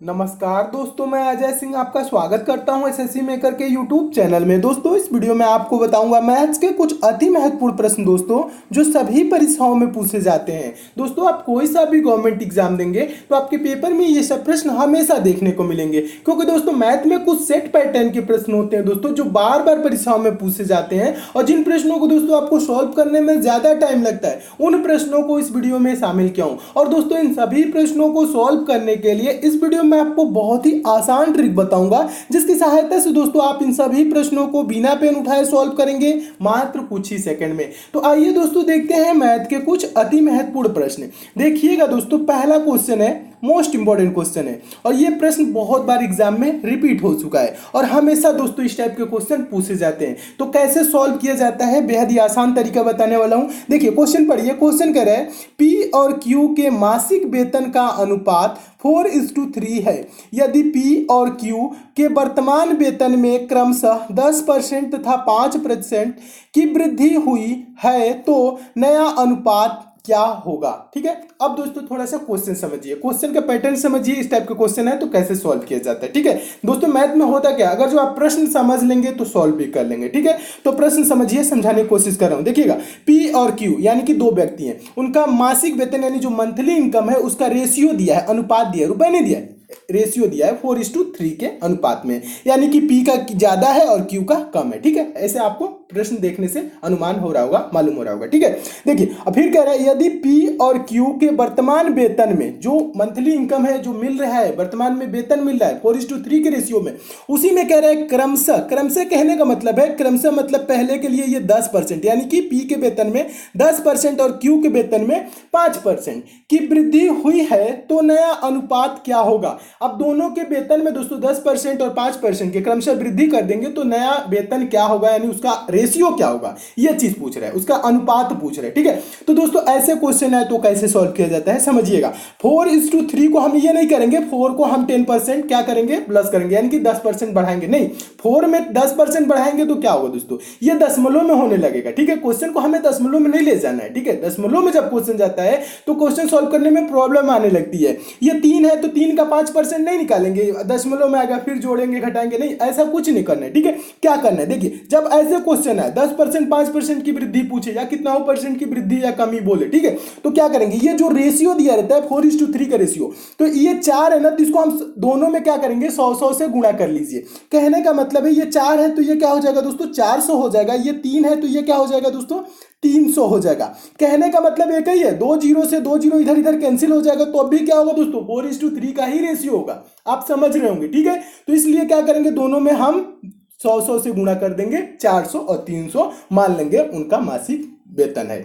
नमस्कार दोस्तों, मैं अजय सिंह आपका स्वागत करता हूं एसएससी मेकर के यूट्यूब चैनल में। दोस्तों, इस वीडियो में आपको बताऊंगा मैथ्स के कुछ अति महत्वपूर्ण प्रश्न दोस्तों, जो सभी परीक्षाओं में पूछे जाते हैं। दोस्तों, आप कोई सा भी गवर्नमेंट एग्जाम देंगे तो आपके पेपर में ये सब प्रश्न हमेशा देखने को मिलेंगे, क्योंकि दोस्तों मैथ में कुछ सेट पैटर्न के प्रश्न होते हैं दोस्तों, जो बार बार परीक्षाओं में पूछे जाते हैं और जिन प्रश्नों को दोस्तों आपको सॉल्व करने में ज्यादा टाइम लगता है, उन प्रश्नों को इस वीडियो में शामिल किया हूं। और दोस्तों, इन सभी प्रश्नों को सॉल्व करने के लिए इस वीडियो मैं आपको बहुत ही आसान ट्रिक बताऊंगा, जिसकी सहायता से दोस्तों आप इन सभी प्रश्नों को बिना पेन उठाए सॉल्व करेंगे मात्र कुछ ही सेकंड में। तो आइए दोस्तों देखते हैं मैथ के कुछ अति महत्वपूर्ण प्रश्न। देखिएगा दोस्तों, पहला क्वेश्चन है, मोस्ट इंपॉर्टेंट क्वेश्चन है और ये प्रश्न बहुत बार एग्जाम में रिपीट हो चुका है और हमेशा दोस्तों इस टाइप के क्वेश्चन पूछे जाते हैं। तो कैसे सॉल्व किया जाता है, बेहद ही आसान तरीका बताने वाला हूं। देखिए क्वेश्चन पढ़िए। क्वेश्चन कह रहा है पी और क्यू के मासिक वेतन का अनुपात 4:3 है। यदि पी और क्यू के वर्तमान वेतन में क्रमशः 10% तथा 5% की वृद्धि हुई है तो नया अनुपात क्या होगा। ठीक है, अब दोस्तों थोड़ा सा क्वेश्चन समझिए, क्वेश्चन का पैटर्न समझिए। इस टाइप का क्वेश्चन है तो कैसे सॉल्व किया जाता है। ठीक है दोस्तों, मैथ में होता क्या, अगर जो आप प्रश्न समझ लेंगे तो सॉल्व भी कर लेंगे। ठीक है, तो प्रश्न समझिए, समझाने की कोशिश कर रहा हूं। देखिएगा, पी और क्यू यानी कि दो व्यक्ति हैं, उनका मासिक वेतन यानी जो मंथली इनकम है उसका रेशियो दिया है, अनुपात दिया है, रुपए नहीं दिया है, रेशियो दिया है 4:3 के अनुपात में, यानी कि पी का ज्यादा है और क्यू का कम है। ठीक है, ऐसे आपको प्रश्न देखने से अनुमान हो रहा होगा, मालूम हो रहा होगा। ठीक है, देखिए अब फिर कह रहा है यदि पी और क्यू के वर्तमान वेतन में जो मंथली इनकम है, जो मिल रहा है, वर्तमान में वेतन मिल रहा है 4:3 के रेशियो में, उसी में कह रहा है क्रमशः, क्रमशः कहने का मतलब है, क्रमशः मतलब पहले के लिए ये 10%, यानी कि पी के वेतन में 10% और क्यू के वेतन में 5% की वृद्धि हुई है तो नया अनुपात क्या होगा। अब दोनों के वेतन में दोस्तों 10% और 5% के क्रमशः वृद्धि कर देंगे तो नया वेतन क्या होगा, यानी उसका रेशियो क्या होगा, ये चीज पूछ रहा है, उसका अनुपात पूछ रहे हैं। ठीक है, तो दोस्तों ऐसे क्वेश्चन है तो कैसे सॉल्व किया जाता है समझिएगा। 4:3 को हम ये नहीं करेंगे, 4 को हम 10% क्या करेंगे, प्लस करेंगे, यानी कि 10% बढ़ाएंगे नहीं, 4 में 10% बढ़ाएंगे तो क्या होगा दोस्तों, ये दशमलव में होने लगेगा। ठीक है, क्वेश्चन को हमें दशमलव में नहीं ले जाना है। ठीक है, दशमलव में जब क्वेश्चन जाता है तो क्वेश्चन सॉल्व करने में प्रॉब्लम आने लगती है। ये 3 है तो 3 का 5% नहीं निकालेंगे, दशमलव में आएगा, फिर जोड़ेंगे घटाएंगे नहीं, ऐसा कुछ नहीं करना है। ठीक है, क्या करना है, देखिए जब ऐसे क्वेश्चन है 10% 5% की वृद्धि पूछे या कितना परसेंट की वृद्धि या कमी बोले, ठीक है, तो क्या करेंगे, ये जो रेशियो दिया रहता है 4:3 का रेशियो, तो ये 4 है ना, तो इसको हम दोनों में क्या करेंगे, 100 से गुणा कर लीजिए। कहने का मतलब है ये 4 है तो ये क्या हो जाएगा दोस्तों, 400 हो जाएगा, ये 3 है तो ये क्या हो जाएगा दोस्तों, 300 हो जाएगा। कहने का मतलब एक ही है, 2 जीरो से 2 जीरो इधर इधर कैंसिल हो जाएगा, तो अभी क्या होगा दोस्तों, 4:3 का ही रेशियो होगा। आप समझ रहे होंगे। ठीक है, तो इसलिए क्या करेंगे, दोनों में हम 100 से गुणा कर देंगे, 400 और 300 मान लेंगे उनका मासिक वेतन है,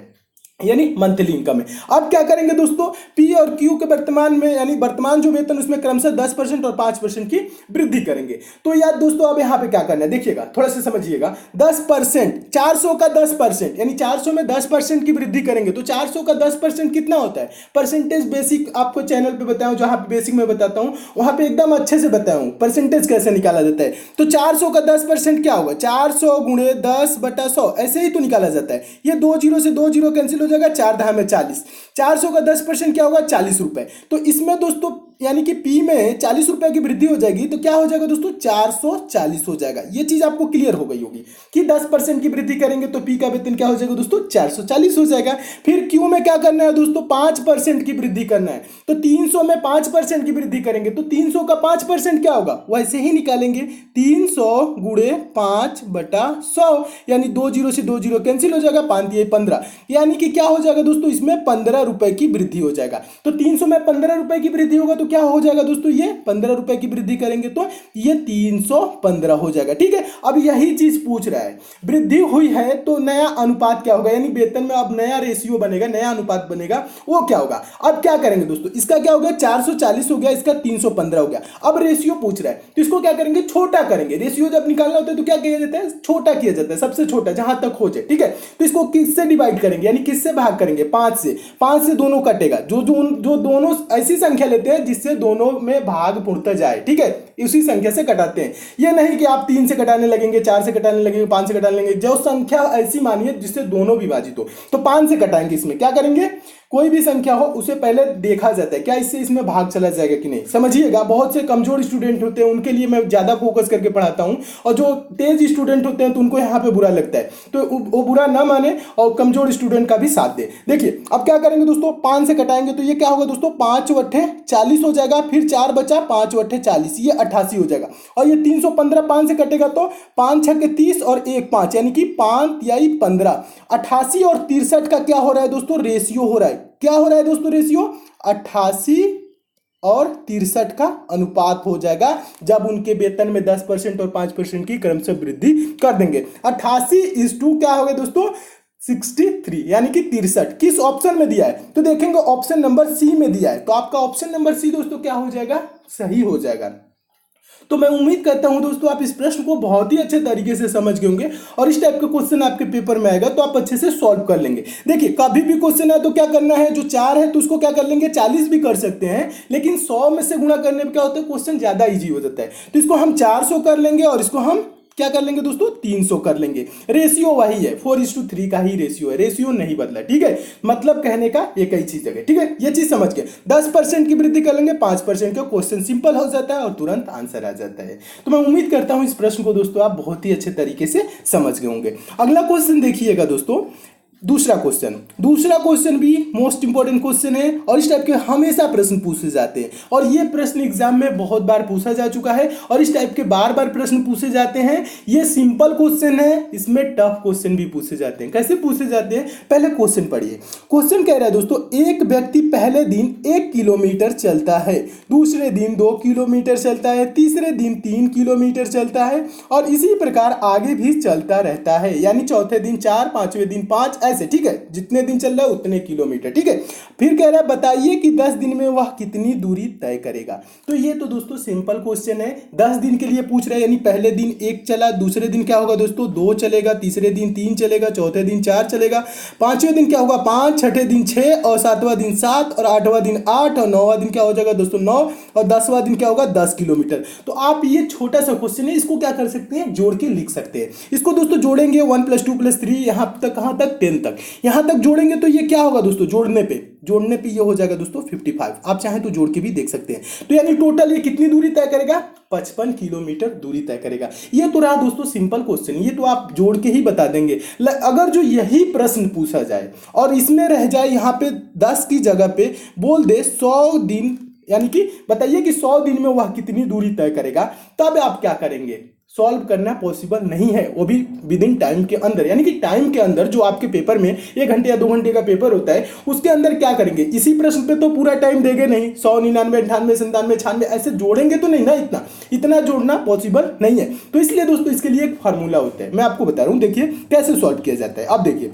यानी मंथली इनकम है। अब क्या करेंगे दोस्तों, पी और क्यू के वर्तमान में, यानी वर्तमान जो वेतन उसमें क्रमशः 10% और 5% की वृद्धि करेंगे। तो यार दोस्तों अब यहां पे क्या करना है, देखिएगा थोड़ा सा समझिएगा। 10%, 400 का 10%, यानी 400 में 10% की वृद्धि करेंगे तो 400 का 10% कितना होता है, परसेंटेज बेसिक आपको चैनल पे बताया हूं, जहां पे बेसिक में बताता हूं वहां पे एकदम अच्छे से बताया हूं परसेंटेज कैसे निकाला जाता है। तो 400 का 10% क्या होगा, 400 गुणे 10/100, ऐसे ही तो निकाला जाता है। ये 2 जीरो से 2 जीरो कैंसिल हो जाएगा, 4 दहा में 40, 400 का 10% क्या होगा, 40 रुपए। तो इसमें दोस्तों यानी कि पी में 40 रुपए की वृद्धि हो जाएगी तो क्या हो जाएगा दोस्तों, 440 हो जाएगा। ये चीज आपको क्लियर हो गई होगी कि 10% की वृद्धि करेंगे तो पी का वेतन क्या हो जाएगा दोस्तों, 440 हो जाएगा। फिर क्यू में क्या करना है दोस्तों, 5% की वृद्धि करना है, तो 300 में 5% की वृद्धि करेंगे तो 300 का 5% क्या होगा, वैसे ही निकालेंगे, 300 गुणे 5/100, यानी 2 जीरो से 2 जीरो कैंसिल हो जाएगा, 5 ये 15, यानी कि क्या हो जाएगा दोस्तों, इसमें 15 रुपए की वृद्धि हो जाएगा। तो 300 में 15 रुपए की वृद्धि होगा तो क्या हो जाएगा दोस्तों, ये 15 रुपए की वृद्धि करेंगे तो ये 315 हो जाएगा। ठीक है, अब यही चीज पूछ रहा है, वृद्धि हुई है तो नया अनुपात क्या होगा, यानी वेतन में अब नया रेशियो बनेगा, नया अनुपात बनेगा, वो क्या होगा। अब क्या करेंगे दोस्तों, इसका क्या हो गया, 440 हो गया, इसका 315 हो गया। अब रेशियो पूछ रहा है तो इसको क्या करेंगे, छोटा करेंगे। रेशियो जब निकालना होता है तो क्या किया जाता है, छोटा किया जाता है, सबसे छोटा जहां तक हो जाए। ठीक है, तो इसको किससे डिवाइड करेंगे, यानी किससे भाग करेंगे, 5 से। 5 से दोनों कटेगा, जो दोनों ऐसी संख्या लेते हैं जिससे दोनों में भाग पूर्णतः जाए। ठीक है, उसी संख्या से कटाते हैं, ये नहीं कि आप 3 से कटाने लगेंगे, 4 से कटाने लगेंगे, 5 से कटाने लगेंगे, जो संख्या ऐसी मानिए जिससे दोनों विभाजित हो, तो 5 से कटाएंगे। इसमें क्या करेंगे, कोई भी संख्या हो उसे पहले देखा जाता है क्या इससे इसमें भाग चला जाएगा कि नहीं। समझिएगा, बहुत से कमजोर स्टूडेंट होते हैं उनके लिए मैं ज्यादा फोकस करके पढ़ाता हूं, और जो तेज स्टूडेंट होते हैं तो उनको यहाँ पे बुरा लगता है, तो वो बुरा ना माने और कमजोर स्टूडेंट का भी साथ दे। देखिए अब क्या करेंगे दोस्तों, 5 से कटाएंगे तो ये क्या होगा दोस्तों, 5 वट्ठे 40 हो जाएगा, फिर 4 बचा 5 वट्ठे 40, ये 88 हो जाएगा। और ये 315 5 से कटेगा तो 5 छक्के 30 और 1 5 यानी कि 5 तिहाई 15। 88 और 63 का क्या हो रहा है दोस्तों, रेशियो हो रहा है। क्या हो रहा है दोस्तों, रेशियो 88 और 63 का अनुपात हो जाएगा जब उनके वेतन में 10% और 5% की क्रमशः वृद्धि कर देंगे। 88:2 क्या हो गया दोस्तों, 63 यानी कि 63। किस ऑप्शन में दिया है तो देखेंगे ऑप्शन नंबर सी में दिया है, तो आपका ऑप्शन नंबर सी दोस्तों क्या हो जाएगा, सही हो जाएगा। तो मैं उम्मीद करता हूं दोस्तों आप इस प्रश्न को बहुत ही अच्छे तरीके से समझ गए होंगे, और इस टाइप का क्वेश्चन आपके पेपर में आएगा तो आप अच्छे से सॉल्व कर लेंगे। देखिए कभी भी क्वेश्चन है तो क्या करना है, जो 4 है तो उसको क्या कर लेंगे 40 भी कर सकते हैं, लेकिन 100 में से गुणा करने में क्या होता है, क्वेश्चन ज्यादा इजी हो जाता है, तो इसको हम 400 कर लेंगे और इसको हम क्या कर लेंगे दोस्तों 300 कर लेंगे। रेशियो वही है, 4:3 का ही रेशियो है, रेशियो नहीं बदला। ठीक है, मतलब कहने का एक ही चीज है। ठीक है, ये चीज समझ के 10% की वृद्धि कर लेंगे 5% का, क्वेश्चन सिंपल हो जाता है और तुरंत आंसर आ जाता है। तो मैं उम्मीद करता हूं इस प्रश्न को दोस्तों आप बहुत ही अच्छे तरीके से समझ गए होंगे। अगला क्वेश्चन देखिएगा दोस्तों, दूसरा क्वेश्चन भी मोस्ट इंपॉर्टेंट क्वेश्चन है, और इस टाइप के हमेशा प्रश्न पूछे जाते हैं, और ये प्रश्न एग्जाम में बहुत बार पूछा जा चुका है, और इस टाइप के बार बार प्रश्न पूछे जाते हैं। ये सिंपल क्वेश्चन है, इसमें टफ क्वेश्चन भी पूछे जाते हैं। कैसे पूछे जाते हैं, पहले क्वेश्चन पढ़िए। क्वेश्चन कह रहा है दोस्तों, एक व्यक्ति पहले दिन 1 किलोमीटर चलता है, दूसरे दिन 2 किलोमीटर चलता है, तीसरे दिन 3 किलोमीटर चलता है, और इसी प्रकार आगे भी चलता रहता है, यानी चौथे दिन 4, पांचवें दिन 5, ऐसे। ठीक है, जितने दिन चल रहा है उतने किलोमीटर। ठीक है, फिर कह रहा है बताइए कि 10 दिन में वह कितनी दूरी तय करेगा। तो ये तो दोस्तों सिंपल क्वेश्चन है, 10 दिन के लिए पूछ रहा है, यानी पहले दिन 1 चला, दूसरे दिन क्या होगा दोस्तों 2 चलेगा, तीसरे दिन 3 चलेगा, चौथे दिन 4 चलेगा, पांचवें दिन क्या होगा 5, छठे दिन 6 और सातवां दिन 7 और आठवां दिन 8 और नौवां दिन क्या हो जाएगा दोस्तों 9 और 10वां दिन क्या होगा 10 किलोमीटर। तो आप ये छोटा सा क्वेश्चन है, इसको क्या कर सकते हैं, जोड़ के लिख सकते हैं। इसको दोस्तों जोड़ेंगे 1 + 2 + 3 यहां तक, कहां तक 10 तक, यहां तक जोड़ेंगे तो ये क्या होगा दोस्तों, जोड़ने पे ये हो जाएगा दोस्तों 55। आप चाहें तो जोड़ के भी देख सकते हैं। तो यानी टोटल ये कितनी दूरी तय करेगा, 55 किलोमीटर दूरी तय करेगा। ये तो रहा दोस्तों सिंपल क्वेश्चन, ये तो आप जोड़ के ही बता देंगे। अगर जो यही प्रश्न पूछा जाए और इसमें रह जाए यहाँ पे 10 की जगह पे बोल दे 100 दिन, यानी कि बताइए कि 100 दिन में वह कितनी दूरी तय करेगा, तब आप क्या करेंगे, सॉल्व करना पॉसिबल नहीं है, वो भी विद इन टाइम के अंदर, यानी कि टाइम के अंदर जो आपके पेपर में 1 घंटे या 2 घंटे का पेपर होता है उसके अंदर क्या करेंगे। इसी प्रश्न पे तो पूरा टाइम देंगे नहीं, 100, 99, 98, 97, 96 ऐसे जोड़ेंगे तो नहीं ना, इतना जोड़ना पॉसिबल नहीं है। तो इसलिए दोस्तों इसके लिए एक फार्मूला होता है, मैं आपको बता रहा हूं, देखिए कैसे सॉल्व किया जाता है। अब देखिए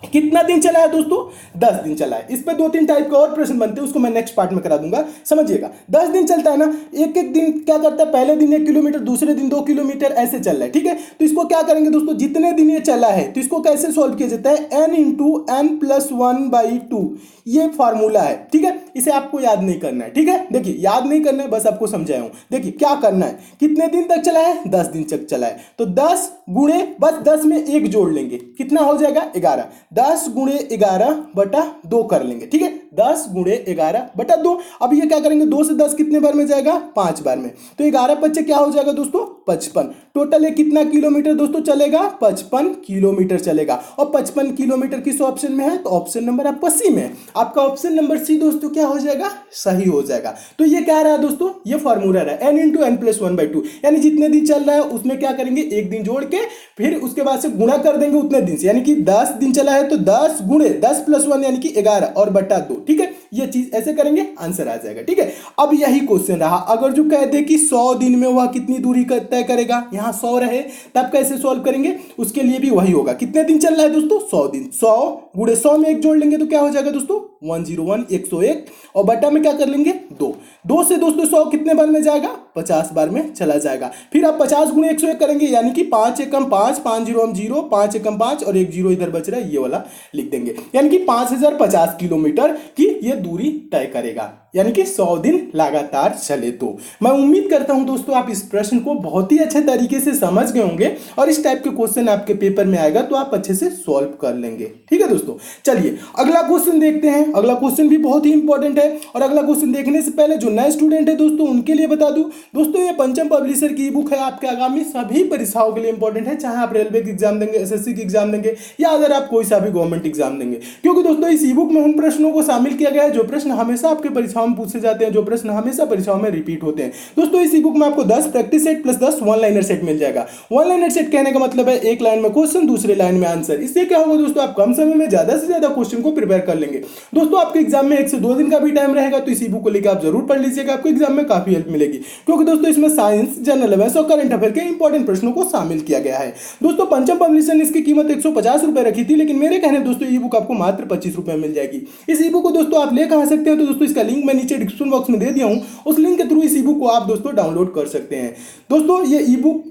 कितना दिन चला है दोस्तों, 10 दिन चला है। इस पे 2-3 टाइप के और प्रश्न बनते हैं, उसको मैं नेक्स्ट पार्ट में करा दूंगा, समझिएगा। 10 दिन चलता है ना, एक एक दिन क्या करता है, पहले दिन 1 किलोमीटर, दूसरे दिन 2 किलोमीटर, ऐसे चल रहा है। ठीक है, तो इसको क्या करेंगे दोस्तों, जितने दिन ये चला है तो इसको कैसे सॉल्व किया जाता है, n × n+1/2 ये फार्मूला है। ठीक है, इसे आपको याद नहीं करना है। ठीक है, देखिए याद नहीं करना है, बस आपको समझाया हूं। देखिए क्या करना है, कितने दिन तक चला है, 10 दिन तक चला है, तो 10 गुणे बस 10 में 1 जोड़ लेंगे, कितना हो जाएगा 11, 10 × 11/2 कर लेंगे। ठीक है, 10 × 11/2। अब ये क्या करेंगे, 2 से 10 कितने बार में जाएगा, 5 बार में, तो 11×5 क्या हो जाएगा दोस्तों 55। टोटल ये कितना किलोमीटर दोस्तों चलेगा, 55 किलोमीटर चलेगा। और 55 किलोमीटर किस ऑप्शन में है, तो ऑप्शन नंबर आपका सी में है। आपका ऑप्शन नंबर सी दोस्तों क्या हो जाएगा, सही हो जाएगा। तो ये क्या रहा दोस्तों, ये फॉर्मूला रहा n × n+1/2, यानी जितने दिन चल रहा है उसमें क्या करेंगे, एक दिन जोड़ के फिर उसके बाद से गुणा कर देंगे उतने दिन से, यानी कि 10 दिन चला है तो 10 गुणे 10 + 1 यानी कि 11 और बटा 2। ठीक है, ये चीज ऐसे करेंगे, आंसर आ जाएगा। ठीक है, अब यही क्वेश्चन रहा, अगर जो कह दे कि 100 दिन में वह कितनी दूरी तय करेगा, यहां 100 रहे तब कैसे सॉल्व करेंगे, उसके लिए भी वही होगा। कितने दिन चल रहा है दोस्तों, 100 दिन, 100 गुणे 100 में 1 जोड़ लेंगे तो क्या हो जाएगा दोस्तों 101, 101, और बटा में क्या कर लेंगे 2 से दोस्तों 100 कितने बार में जाएगा, 50 बार में चला जाएगा। फिर आप 50 × 101 करेंगे, यानी कि 5 एकम 5, 5 0 हम 0, 5 एकम 5 और 1 0 इधर बच रहा है, ये वाला लिख देंगे, यानी कि 5050 किलोमीटर की ये दूरी तय करेगा, यानी कि 100 दिन लगातार चले। तो मैं उम्मीद करता हूं दोस्तों आप इस प्रश्न को बहुत ही अच्छे तरीके से समझ गए होंगे, और इस टाइप के क्वेश्चन आपके पेपर में आएगा तो आप अच्छे से सॉल्व कर लेंगे। ठीक है दोस्तों। दोस्तों? चलिए अगला क्वेश्चन देखते हैं। अगला क्वेश्चन भी बहुत ही इंपॉर्टेंट है और अगला क्वेश्चन देखने से पहले जो नए स्टूडेंट है दोस्तों उनके लिए बता दूं दोस्तों, ये पंचम पब्लिशर की ई बुक है, आपके आगामी सभी परीक्षाओं के लिए इंपॉर्टेंट है, चाहे आप रेलवे की एग्जाम देंगे, एसएससी की एग्जाम देंगे या अगर आप कोई सा भी गवर्नमेंट एग्जाम देंगे, क्योंकि दोस्तों इस ई बुक में उन प्रश्नों को शामिल किया गया है जो प्रश्न हमेशा आपके परीक्षाओं में पूछे जाते हैं, जो प्रश्न हमेशा परीक्षाओं में रिपीट होते हैं। दोस्तों इस ई बुक में आपको 10 practice set plus 10 one liner set मिल जाएगा। वन लाइनर सेट कहने का मतलब है एक लाइन में क्वेश्चन, दूसरे लाइन में आंसर। इससे क्या होगा दोस्तों, आप कम समय में ज्यादा से ज्यादा क्वेश्चन को प्रिपेयर कर लेंगे। दोस्तों आपके एग्जाम में 1 से 2 दिन का भी टाइम रहेगा, तो इस ई बुक को लेकर आप जरूर पढ़ लीजिएगा, आपको एग्जाम में काफी हेल्प मिलेगी, क्योंकि दोस्तों इसमें साइंस, जनरल अवेयर्स और करंट अफेयर के इंपॉर्टेंट प्रश्नों को शामिल किया गया है। दोस्तों पंचम पब्लिशर ने इसकी कीमत 150 रुपए रखी थी, लेकिन मेरे कहने दोस्तों ई बुक आपको मात्र 25 रुपए में मिल जाएगी। इस ई बुक को दोस्तों आप ले कहां सकते हैं, तो दोस्तों इसका लिंक मैं नीचे डिस्क्रिप्शन बॉक्स में दे दिया हूं, उस लिंक के थ्रू इस ई बुक को आप दोस्तों डाउनलोड कर सकते हैं। दोस्तों ये ई बुक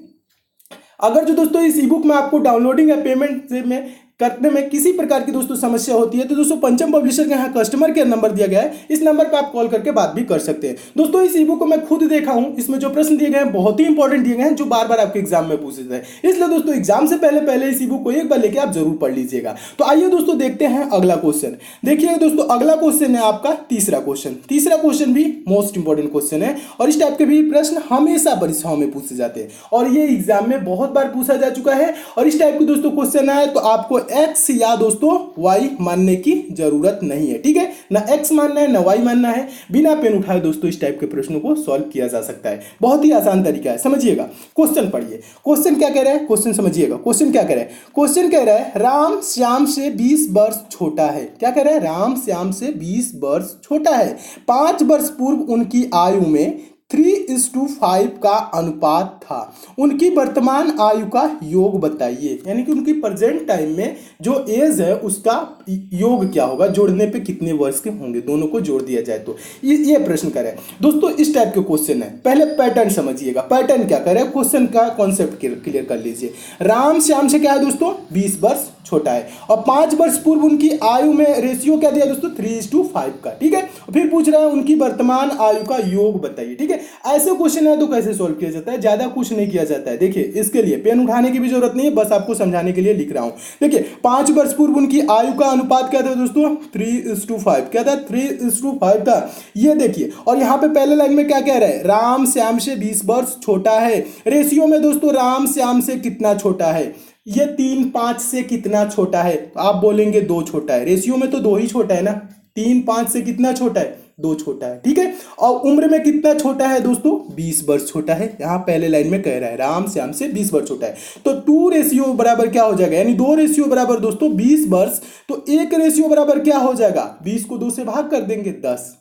अगर जो दोस्तों इस ई बुक में आपको डाउनलोडिंग या पेमेंट में करने में किसी प्रकार की दोस्तों समस्या होती है, तो दोस्तों पंचम पब्लिशर के यहाँ कस्टमर केयर नंबर दिया गया है, इस नंबर पर आप कॉल करके बात भी कर सकते हैं। दोस्तों इस ई बुक को मैं खुद देखा हूं, इसमें जो प्रश्न दिए गए हैं बहुत ही इंपॉर्टेंट दिए गए हैं, जो बार बार आपके एग्जाम में पूछे जाते हैं, इसलिए दोस्तों एग्जाम से पहले इस ई बुक को एक बार लेके आप जरूर पढ़ लीजिएगा। तो आइए दोस्तों देखते हैं अगला क्वेश्चन। देखिए दोस्तों अगला क्वेश्चन है आपका तीसरा क्वेश्चन। तीसरा क्वेश्चन भी मोस्ट इंपॉर्टेंट क्वेश्चन है और इस टाइप के भी प्रश्न हमेशा परीक्षाओं में पूछे जाते हैं और ये एग्जाम में बहुत बार पूछा जा चुका है। और इस टाइप के दोस्तों क्वेश्चन आए तो आपको एक्स या दोस्तों y मानने की जरूरत नहीं है, ठीक है, ना x मानना है ना y मानना है। बिना पेन उठाए दोस्तों इस टाइप के प्रश्नों को सॉल्व किया जा सकता है, बहुत ही आसान तरीका है। समझिएगा, क्वेश्चन पढ़िए, क्वेश्चन क्या कह रहा है, क्वेश्चन समझिएगा। क्वेश्चन क्या कह रहा है, क्वेश्चन कह रहा है राम श्याम से 20 वर्ष छोटा है। क्या कह रहा है, राम श्याम से 20 वर्ष छोटा है। 5 वर्ष पूर्व उनकी आयु में 3:5 का अनुपात था। उनकी वर्तमान आयु का योग बताइए, यानी कि उनकी प्रेजेंट टाइम में जो एज है उसका योग क्या होगा, जोड़ने पे कितने वर्ष के होंगे, दोनों को जोड़ दिया जाए तो। ये प्रश्न करें दोस्तों, इस टाइप के क्वेश्चन है। पहले पैटर्न समझिएगा, पैटर्न क्या करे, क्वेश्चन का कॉन्सेप्ट क्लियर कर लीजिए। राम श्याम से क्या है दोस्तों, 20 वर्ष छोटा है और 5 वर्ष पूर्व उनकी आयु में रेशियो क्या दिया दोस्तों, 3:5 का, ठीक है। फिर पूछ रहा है उनकी वर्तमान आयु का योग बताइए, ठीक है। ऐसे क्वेश्चन है तो कैसे सॉल्व किया जाता है, ज्यादा कुछ नहीं किया जाता है। देखिए इसके लिए पेन उठाने की भी जरूरत नहीं है, बस आपको समझाने के लिए लिख रहा हूं। देखिए 5 वर्ष पूर्व उनकी आयु का अनुपात क्या था दोस्तों, 3:5, क्या था, 3:5 था। ये देखिए, और यहां पे पहले लाइन में क्या कह रहा है, राम श्याम से 20 वर्ष छोटा है। रेशियो में दोस्तों राम श्याम से कितना छोटा है, ये 3:5 से कितना छोटा है, आप बोलेंगे 2 छोटा है। रेशियो में तो 2 ही छोटा है ना, 3:5 से कितना छोटा है, 2 छोटा है, ठीक है। और उम्र में कितना छोटा है दोस्तों, 20 वर्ष छोटा है। यहां पहले लाइन में कह रहा है राम श्याम से 20 वर्ष छोटा है, तो 2 रेशियो बराबर क्या हो जाएगा, यानी 2 रेशियो बराबर दोस्तों 20 वर्ष, तो 1 रेशियो बराबर क्या हो जाएगा, 20 को 2 से भाग कर देंगे 10।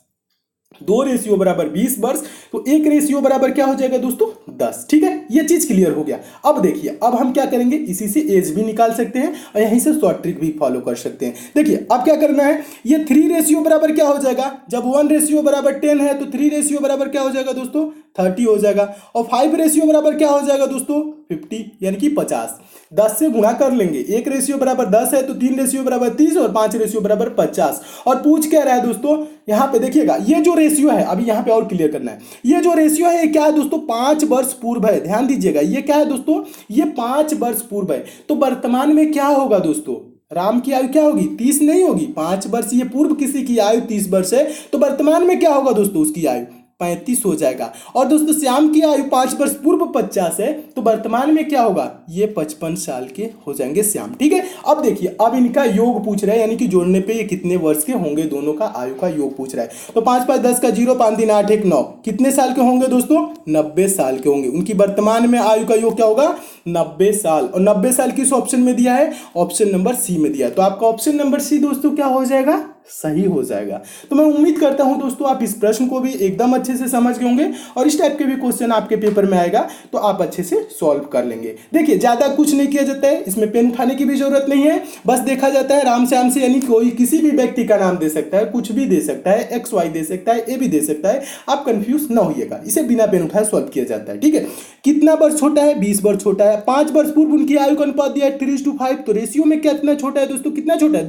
2 रेशियो बराबर 20 वर्ष, तो 1 रेशियो बराबर क्या हो जाएगा दोस्तों, 10, ठीक है। ये चीज क्लियर हो गया। अब देखिए, अब हम क्या करेंगे, इसी से एज भी निकाल सकते हैं और यहीं से शॉर्ट ट्रिक भी फॉलो कर सकते हैं। देखिए अब क्या करना है, ये 3 रेशियो बराबर क्या हो जाएगा, जब 1 रेशियो बराबर 10 है तो 3 रेशियो बराबर क्या हो जाएगा दोस्तों, 30 हो जाएगा। और 5 रेशियो बराबर क्या हो जाएगा दोस्तों, 50, यानी कि 50। 10 से गुणा कर लेंगे, 1 रेशियो बराबर 10 है तो 3 रेशियो बराबर 30 और 5 रेशियो बराबर 50। और पूछ क्या रहा है दोस्तों, यहां पे देखिएगा ये जो रेशियो है, अभी यहां पे और क्लियर करना है, ये जो रेशियो है ये क्या है दोस्तों, 5 वर्ष पूर्व है। ध्यान दीजिएगा, ये क्या है दोस्तों, ये 5 वर्ष पूर्व है। तो वर्तमान में क्या होगा दोस्तों, राम की आयु क्या होगी, 30 नहीं होगी, 5 वर्ष ये पूर्व किसी की आयु 30 वर्ष है, तो वर्तमान में क्या होगा दोस्तों, उसकी आयु 35 हो जाएगा। और दोस्तों श्याम की आयु 5 वर्ष पूर्व 50 है, तो वर्तमान में क्या होगा, ये 55 साल के हो जाएंगे श्याम, ठीक है। अब देखिए, अब इनका योग पूछ रहा है, यानी कि जोड़ने पे ये कितने वर्ष के होंगे, दोनों का आयु का योग पूछ रहा है। तो 5 5 10 का 0, 5 3 8 1 9, कितने साल के होंगे दोस्तों, 90 साल के होंगे। उनकी वर्तमान में आयु का योग क्या होगा, 90 साल। और 90 साल किस ऑप्शन में दिया है, ऑप्शन नंबर सी में दिया है, तो आपका ऑप्शन नंबर सी दोस्तों क्या हो जाएगा, सही हो जाएगा। तो मैं उम्मीद करता हूं दोस्तों आप इस प्रश्न को भी एकदम अच्छे से समझ गए होंगे और इस टाइप के भी क्वेश्चन आपके पेपर में आएगा तो आप अच्छे से सॉल्व कर लेंगे। देखिए ज्यादा कुछ नहीं किया जाता है, इसमें पेन उठाने की भी जरूरत नहीं है, बस देखा जाता है राम श्याम से, यानी कोई किसी भी व्यक्ति का नाम दे सकता है, कुछ भी दे सकता है, एक्स वाई दे सकता है, ए भी दे सकता है, आप कंफ्यूज ना होइएगा, इसे बिना पेन उठाए सॉल्व किया जाता है, ठीक है। कितना वर्ष छोटा है, 20 वर्ष छोटा है। 5 वर्ष पूर्व उनकी आयु का अनुपात दिया है 3:5, तो रेशियो में कितना छोटा है दोस्तों, कितना छोटा है,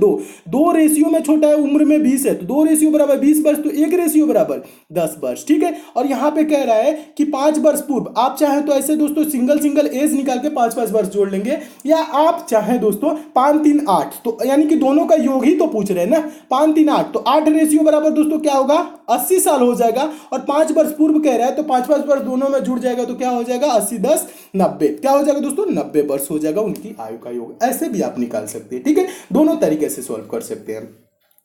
2 रेशियो में छोटा है उम्र में 20 है तो 2 रेशियो बराबर 20 वर्ष, तो 1 रेशियो बराबर 10 वर्ष, ठीक है। और यहाँ पे कह रहा है कि 5 वर्ष पूर्व, आप चाहें तो ऐसे दोस्तों सिंगल सिंगल एज निकाल के 5-5 वर्ष जोड़ लेंगे, या आप चाहें दोस्तों 5 3 8, तो यानी कि दोनों का योग ही तो पूछ रहे हैं ना, 5 3 8, तो 8 रेशियो बराबर दोस्तों क्या होगा 80 साल हो जाएगा। और 5 वर्ष पूर्व कह रहा है तो 5-5 वर्ष दोनों में जुड़ जाएगा तो क्या हो जाएगा 80 10 90, क्या हो जाएगा दोस्तों 90 वर्ष हो जाएगा उनकी आयु का योग। ऐसे भी आप निकाल सकते हैं, ठीक है, दोनों तरीके से सॉल्व कर सकते हैं।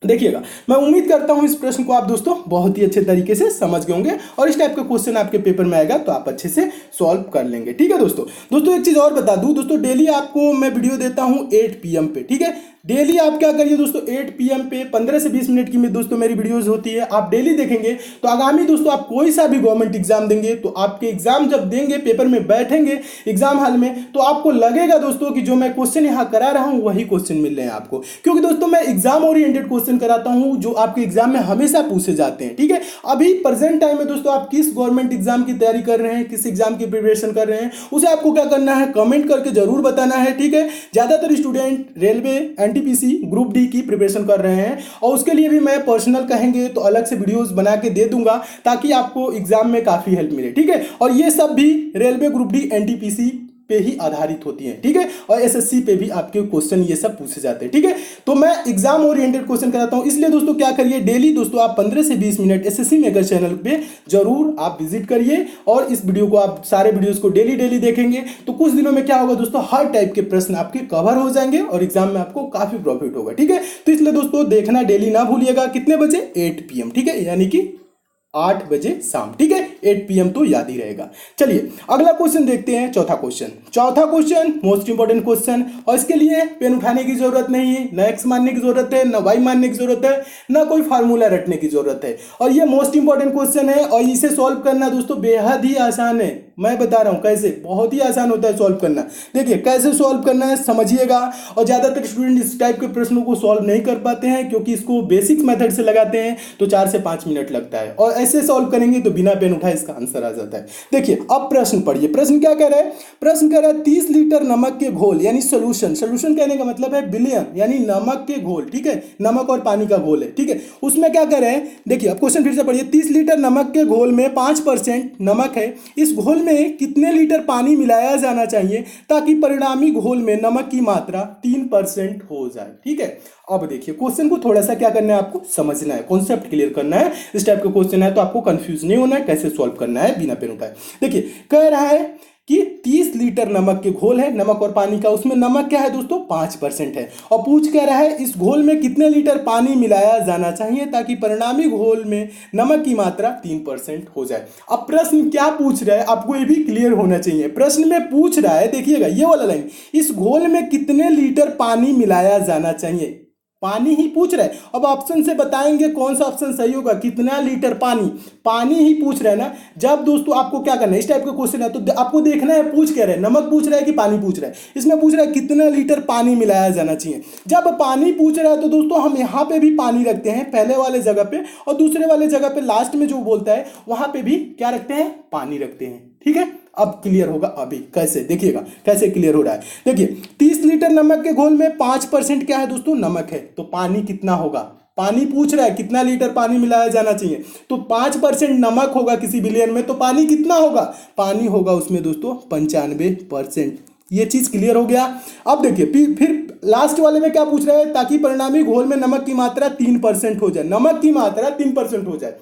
देखिएगा, मैं उम्मीद करता हूं इस प्रश्न को आप दोस्तों बहुत ही अच्छे तरीके से समझ गए होंगे और इस टाइप का क्वेश्चन आपके पेपर में आएगा तो आप अच्छे से सॉल्व कर लेंगे, ठीक है दोस्तों एक चीज और बता दूं दोस्तों, डेली आपको मैं वीडियो देता हूं 8 PM पे, ठीक है। डेली आप क्या करिए दोस्तों 8 PM पे 15 से 20 मिनट की में दोस्तों मेरी वीडियोस होती है, आप डेली देखेंगे तो आगामी दोस्तों आप कोई सा भी गवर्नमेंट एग्जाम देंगे तो आपके एग्जाम जब देंगे पेपर में बैठेंगे एग्जाम हॉल में तो आपको लगेगा दोस्तों कि जो मैं क्वेश्चन यहाँ करा रहा हूँ वही क्वेश्चन मिल रहे हैं आपको, क्योंकि दोस्तों मैं एग्जाम ओरिएंटेड क्वेश्चन कराता हूँ जो आपके एग्जाम में हमेशा पूछे जाते हैं, ठीक है। अभी प्रेजेंट टाइम में दोस्तों आप किस गवर्नमेंट एग्जाम की तैयारी कर रहे हैं, किस एग्जाम की प्रिपरेशन कर रहे हैं, उसे आपको क्या करना है कमेंट करके जरूर बताना है, ठीक है। ज्यादातर student railway NTPC group D की प्रिपरेशन कर रहे हैं और उसके लिए भी मैं पर्सनल कहेंगे तो अलग से वीडियोस बना के दे दूंगा ताकि आपको एग्जाम में काफी हेल्प मिले, ठीक है। और ये सब भी रेलवे ग्रुप डी एनटीपीसी पे ही आधारित होती हैं, ठीक है, और एसएससी पे भी आपके क्वेश्चन ये सब पूछे जाते हैं, ठीक है। तो मैं एग्जाम ओरिएंटेड क्वेश्चन कराता हूं, इसलिए दोस्तों क्या करिए डेली दोस्तों आप 15 से 20 मिनट एसएससी मेकर चैनल पे जरूर आप विजिट करिए और इस वीडियो को आप सारे वीडियोस को डेली देखेंगे तो कुछ दिनों में क्या होगा दोस्तों हर टाइप के प्रश्न आपके कवर हो जाएंगे और एग्जाम में आपको काफी प्रॉफिट होगा, ठीक है। तो इसलिए दोस्तों देखना डेली ना भूलिएगा, कितने बजे 8 PM, ठीक है, यानी कि 8 बजे शाम, ठीक है, 8 PM तो याद ही रहेगा। चलिए अगला क्वेश्चन देखते हैं, चौथा क्वेश्चन मोस्ट इंपॉर्टेंट क्वेश्चन, और इसके लिए पेन उठाने की जरूरत नहीं है, ना एक्स मानने की जरूरत है, ना वाई मानने की जरूरत है, ना कोई फार्मूला रटने की जरूरत है, और ये मोस्ट इंपॉर्टेंट क्वेश्चन है और इसे सॉल्व करना दोस्तों बेहद ही आसान है। मैं बता रहा हूं कैसे, बहुत ही आसान होता है सॉल्व करना। देखिए कैसे सॉल्व करना है समझिएगा, और ज्यादातर स्टूडेंट इस टाइप के प्रश्नों को सॉल्व नहीं कर पाते हैं क्योंकि इसको बेसिक मेथड से लगाते हैं तो 4 से 5 मिनट लगता है, और ऐसे सॉल्व करेंगे तो बिना पेन उठाए इसका आंसर आ जाता है। देखिए अब प्रश्न पढ़िए, प्रश्न क्या कह रहा है, प्रश्न कह रहा है 30 लीटर नमक के घोल यानी सोल्यूशन कहने का मतलब है विलयन यानी नमक के घोल, ठीक है, नमक और पानी का घोल है, ठीक है। उसमें क्या कह रहे हैं, देखिए अब क्वेश्चन फिर से पढ़िए, 30 लीटर नमक के घोल में 5% नमक है, इस घोल में कितने लीटर पानी मिलाया जाना चाहिए ताकि परिणामी घोल में नमक की मात्रा 3% हो जाए, ठीक है। अब देखिए क्वेश्चन को थोड़ा सा क्या करना है, आपको समझना है, कॉन्सेप्ट क्लियर करना है। इस टाइप का क्वेश्चन है तो आपको कंफ्यूज नहीं होना है, कैसे सॉल्व करना है बिना पेन उठाए। देखिए कह रहा है कि 30 लीटर नमक के घोल है, नमक और पानी का, उसमें नमक क्या है दोस्तों 5% है, और पूछ कह रहा है इस घोल में कितने लीटर पानी मिलाया जाना चाहिए ताकि परिणामी घोल में नमक की मात्रा 3% हो जाए। अब प्रश्न क्या पूछ रहा है आपको ये भी क्लियर होना चाहिए। प्रश्न में पूछ रहा है, देखिएगा ये वाला लाइन, इस घोल में कितने लीटर पानी मिलाया जाना चाहिए, पानी ही पूछ रहा है। अब ऑप्शन से बताएंगे कौन सा ऑप्शन सही होगा, कितना लीटर पानी ही पूछ रहा है ना। जब दोस्तों आपको क्या करना है, इस टाइप का क्वेश्चन है तो आपको देखना है पूछ क्या रहा है, नमक पूछ रहा है कि पानी पूछ रहा है। इसमें पूछ रहा है कितना लीटर पानी मिलाया जाना चाहिए। जब पानी पूछ रहा है तो दोस्तों हम यहाँ पे भी पानी रखते हैं पहले वाले जगह पे, और दूसरे वाले जगह पे लास्ट में जो बोलता है वहां पे भी क्या रखते हैं, पानी रखते हैं, ठीक है। अब क्लियर होगा, अभी कैसे देखिएगा कैसे क्लियर हो रहा है। देखिए 30 लीटर नमक के घोल में 5% क्या है दोस्तों नमक है, तो पानी कितना होगा, पानी पूछ रहा है कितना लीटर पानी मिलाया जाना चाहिए, तो 5% नमक होगा किसी विलयन में, तो पानी कितना होगा, पानी होगा उसमें दोस्तों 95%। ये चीज क्लियर हो गया। अब देखिए फिर लास्ट वाले में क्या पूछ रहा है, ताकि परिणामी घोल में नमक की मात्रा 3% हो जाए, नमक की मात्रा 3% हो जाए,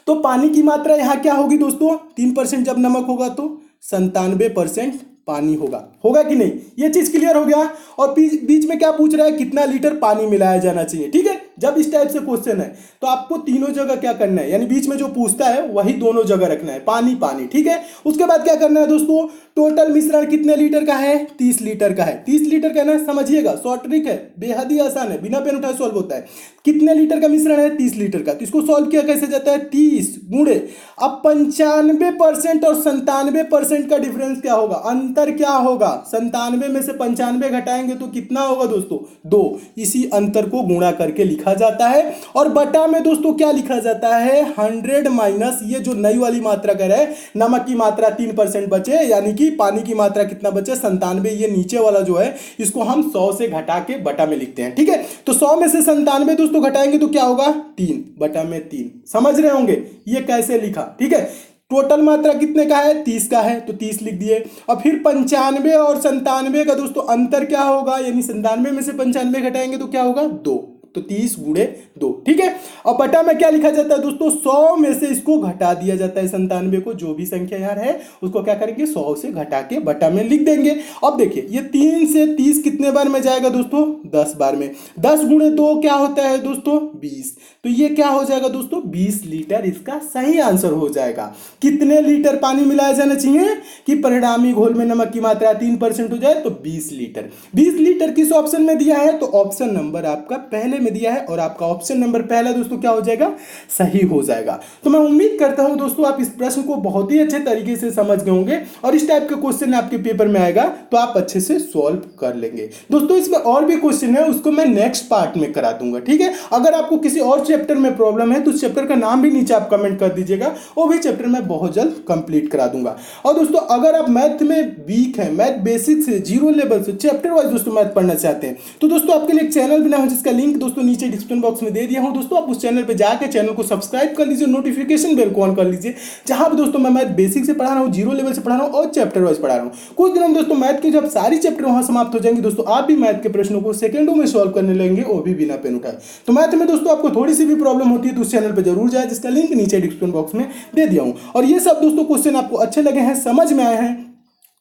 तो पानी की मात्रा यहां क्या होगी दोस्तों, 3% जब नमक होगा तो 97% पानी होगा कि नहीं, ये चीज क्लियर हो गया। और बीच में क्या पूछ रहा है, कितना लीटर पानी मिलाया जाना चाहिए, ठीक है। जब इस टाइप से क्वेश्चन है तो आपको तीनों जगह क्या करना है, यानी बीच में जो पूछता है वही दोनों जगह रखना है, पानी, ठीक है। उसके बाद क्या करना है दोस्तों, टोटल मिश्रण कितने लीटर का है, 30 लीटर का है, 30 लीटर का ना, समझिएगा शॉर्ट ट्रिक है, बेहद ही आसान है, बिना पेन उठाए सॉल्व होता है। कितने लीटर का मिश्रण है, 30 लीटर का, तो इसको सॉल्व किया कैसे जाता है, 30 गुणे, अब 95% और 97% का डिफरेंस क्या होगा, अंतर क्या होगा, 97 में से 95 घटाएंगे तो कितना होगा दोस्तों 2, इसी अंतर को गुणा करके लिखा लिखा जाता है। और बटा में दोस्तों क्या लिखा जाता है, 100 माइनस ये जो नई वाली मात्रा कर है, नमक की मात्रा 3% बचे, यानी कि पानी की मात्रा कितना बचे 97, ये नीचे वाला जो है इसको हम 100 से घटा के बटा में लिखते हैं। ठीक है, तो 100 में से 97 दोस्तों घटाएंगे तो क्या होगा, 3 बटा में 3। समझ रहे होंगे ये कैसे लिखा। ठीक है, टोटल मात्रा कितने का है, 30 का है तो 30 लिख दिए। और फिर 95 और 97 का दोस्तों अंतर क्या होगा, यानी 97 में से 95 घटाएंगे तो क्या होगा, 2, तो 30 गुणे 2। ठीक है, और बटा में क्या लिखा जाता है दोस्तों, 100 में से इसको घटा दिया जाता है 97 को, जो भी संख्या यार है उसको क्या करेंगे 100 से घटा के बटा में लिख देंगे। अब देखिए ये 3 से 30 कितने बार में जाएगा दोस्तों, 10 बार में। 10 गुणे 2 क्या होता है दोस्तों, 20, तो ये क्या हो जाएगा दोस्तों 20 लीटर, इसका सही आंसर हो जाएगा। कितने लीटर पानी मिलाया जाना चाहिए कि परिणामी घोल में नमक की मात्रा 3% हो जाए, तो 20 लीटर। 20 लीटर किस ऑप्शन में दिया है, तो ऑप्शन नंबर आपका पहले में दिया है, और आपका ऑप्शन नंबर पहला दोस्तों क्या हो जाएगा, सही हो जाएगा। तो मैं उम्मीद करता हूं दोस्तों आप इस प्रश्न को बहुत ही अच्छे तरीके से समझ गए होंगे, और इस टाइप के क्वेश्चन आपके पेपर में आएगा तो आप अच्छे से सॉल्व कर लेंगे। दोस्तों इसमें और भी क्वेश्चन है, उसको मैं नेक्स्ट पार्ट में करा दूंगा। ठीक है, अगर आपको किसी और चैप्टर में प्रॉब्लम है तो उस चैप्टर का नाम भी नीचे आप कमेंट कर दीजिएगा, वो भी चैप्टर मैं बहुत जल्द कंप्लीट करा दूंगा। और दोस्तों अगर आप मैथ में वीक हैं, मैथ बेसिक से, जीरो लेवल से, चैप्टर वाइज दोस्तों मैथ पढ़ना चाहते हैं, तो दोस्तों आपके लिए एक चैनल बना है जिसका लिंक दोस्तों नीचे डिस्क्रिप्शन बॉक्स में दे दिया हूं। दोस्तों आप उस चैनल पे जाकर चैनल को सब्सक्राइब कर लीजिए, नोटिफिकेशन बेल को ऑन कर लीजिए, जहां पर दोस्तों मैं मैथ बेसिक से पढ़ा रहा हूं, जीरो लेवल से पढ़ा रहा हूं और चैप्टर वाइज पढ़ा रहा हूं। कुछ दिनों में दोस्तों मैथ के जब सारी चैप्टर वहां समाप्त हो जाएंगे दोस्तों, आप भी मैथ के प्रश्नों को सेकंडों में सॉल्व करने लगेंगे, वो भी बिना पेन उठाए। तो मैथ में दोस्तों आपको थोड़ी सी भी प्रॉब्लम होती है तो उस चैनल पर जरूर जाए, जिसका लिंक नीचे डिस्क्रिप्शन बॉक्स में दे दिया हूं। और ये सब दोस्तों क्वेश्चन आपको अच्छे लगे हैं, समझ में आए हैं,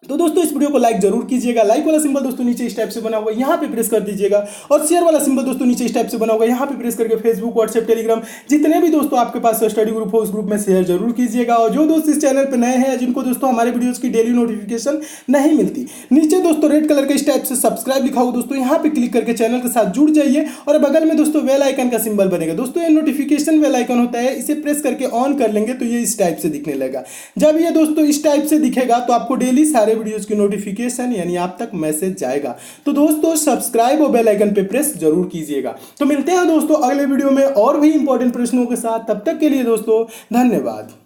तो दोस्तों इस वीडियो को लाइक जरूर कीजिएगा। लाइक वाला सिंबल दोस्तों नीचे इस टाइप से बना हुआ है, यहाँ पे प्रेस कर दीजिएगा। और शेयर वाला सिंबल दोस्तों नीचे इस टाइप से बना हुआ है, यहाँ पे प्रेस करके फेसबुक, व्हाट्सएप, टेलीग्राम जितने भी दोस्तों आपके पास स्टडी ग्रुप हो उस ग्रुप में शेयर जरूर कीजिएगा। और जो दोस्त इस चैनल पर नए हैं, जिनको दोस्तों हमारे वीडियोस की डेली नोटिफिकेशन नहीं मिलती, नीचे दोस्तों रेड कलर के इस टाइप से सब्सक्राइब लिखा हुआ दोस्तों, यहाँ पे क्लिक करके चैनल के साथ जुड़ जाइए। और बगल में दोस्तों बेल आइकन का सिंबल बनेगा दोस्तों, ये नोटिफिकेशन बेल आइकन होता है, इसे प्रेस करके ऑन कर लेंगे तो ये इस टाइप से दिखने लगेगा। जब ये दोस्तों इस टाइप से दिखेगा तो आपको डेली सारे वीडियोस की नोटिफिकेशन यानी आप तक मैसेज जाएगा। तो दोस्तों सब्सक्राइब और बेल आइकन पे प्रेस जरूर कीजिएगा। तो मिलते हैं दोस्तों अगले वीडियो में और भी इंपॉर्टेंट प्रश्नों के साथ, तब तक के लिए दोस्तों धन्यवाद।